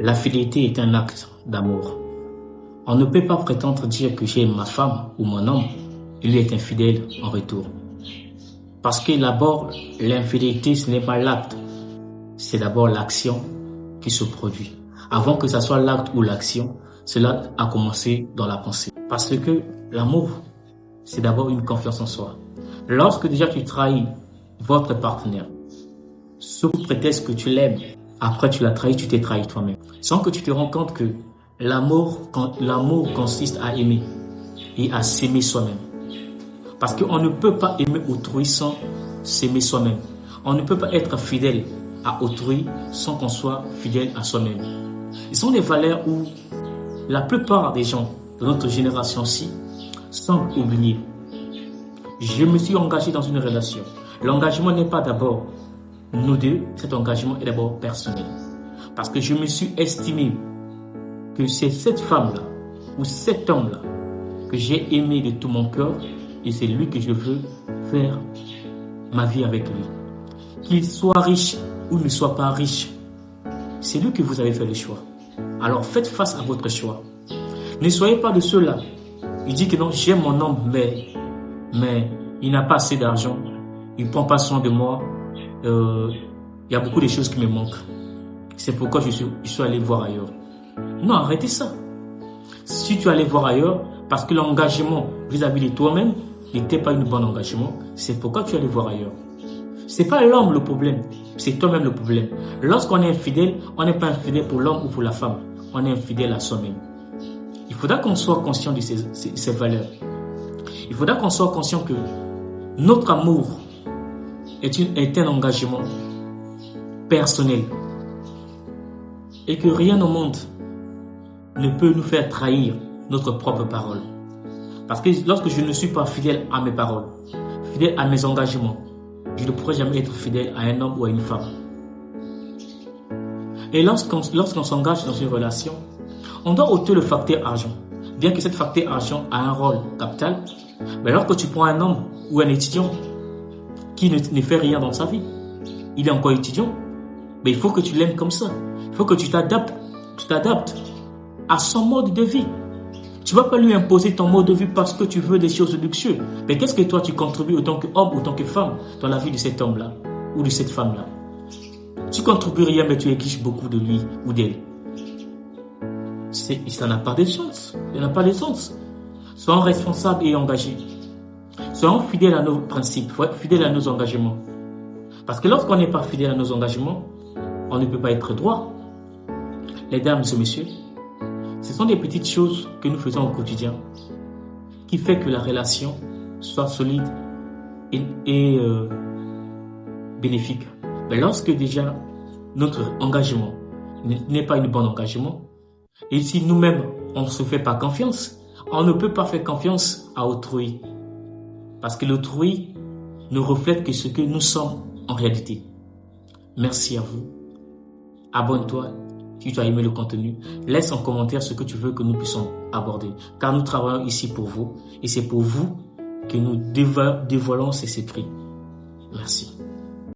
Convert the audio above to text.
La fidélité est un acte d'amour. On ne peut pas prétendre dire que j'aime ma femme ou mon homme et lui est infidèle en retour. Parce que d'abord, l'infidélité, ce n'est pas l'acte, c'est d'abord l'action qui se produit. Avant que ce soit l'acte ou l'action, cela a commencé dans la pensée. Parce que l'amour, c'est d'abord une confiance en soi. Lorsque déjà tu trahis votre partenaire, sous prétexte que tu l'aimes, après tu l'as trahi, tu t'es trahi toi-même. Sans que tu te rends compte que l'amour consiste à aimer et à s'aimer soi-même. Parce qu'on ne peut pas aimer autrui sans s'aimer soi-même. On ne peut pas être fidèle à autrui sans qu'on soit fidèle à soi-même. Ce sont des valeurs où la plupart des gens de notre génération-ci semblent oublier. Je me suis engagé dans une relation. L'engagement n'est pas d'abord nous deux, cet engagement est d'abord personnel. Parce que je me suis estimé que c'est cette femme-là ou cet homme-là que j'ai aimé de tout mon cœur et c'est lui que je veux faire ma vie avec lui. Qu'il soit riche ou ne soit pas riche, c'est lui que vous avez fait le choix. Alors faites face à votre choix. Ne soyez pas de ceux-là. Il dit que non, j'aime mon homme, mais il n'a pas assez d'argent, il ne prend pas soin de moi, il y a beaucoup de choses qui me manquent. C'est pourquoi je suis allé voir ailleurs. Non, arrêtez ça. Si tu allais voir ailleurs, parce que l'engagement vis-à-vis de toi-même n'était pas un bon engagement, c'est pourquoi tu allais voir ailleurs. C'est pas l'homme le problème, c'est toi-même le problème. Lorsqu'on est infidèle, on n'est pas infidèle pour l'homme ou pour la femme, on est infidèle à soi-même. Il faudra qu'on soit conscient de ces valeurs. Il faudra qu'on soit conscient que notre amour est un engagement personnel et que rien au monde ne peut nous faire trahir notre propre parole. Parce que lorsque je ne suis pas fidèle à mes paroles, fidèle à mes engagements, je ne pourrai jamais être fidèle à un homme ou à une femme. Et lorsqu'on s'engage dans une relation, on doit ôter le facteur argent. Bien que cette facteur argent a un rôle capital, mais lorsque tu prends un homme ou un étudiant qui ne fait rien dans sa vie, il est encore étudiant, mais il faut que tu l'aimes comme ça. Il faut que tu t'adaptes à son mode de vie. Tu ne vas pas lui imposer ton mode de vie parce que tu veux des choses luxueuses. Mais qu'est-ce que toi tu contribues en tant qu'homme ou en tant que femme dans la vie de cet homme-là ou de cette femme-là? Tu contribues rien, mais tu exiges beaucoup de lui ou d'elle. Ça n'a pas de sens. Ça n'a pas de sens. Soyons responsables et engagés. Soyons fidèles à nos principes, fidèles à nos engagements. Parce que lorsqu'on n'est pas fidèle à nos engagements, on ne peut pas être droit. Les dames et messieurs, ce sont des petites choses que nous faisons au quotidien qui fait que la relation soit solide et bénéfique. Mais lorsque déjà notre engagement n'est pas un bon engagement, et si nous-mêmes on ne se fait pas confiance, on ne peut pas faire confiance à autrui. Parce que l'autrui ne reflète que ce que nous sommes en réalité. Merci à vous. Abonne-toi si tu as aimé le contenu. Laisse en commentaire ce que tu veux que nous puissions aborder. Car nous travaillons ici pour vous et c'est pour vous que nous dévoilons ces secrets. Merci.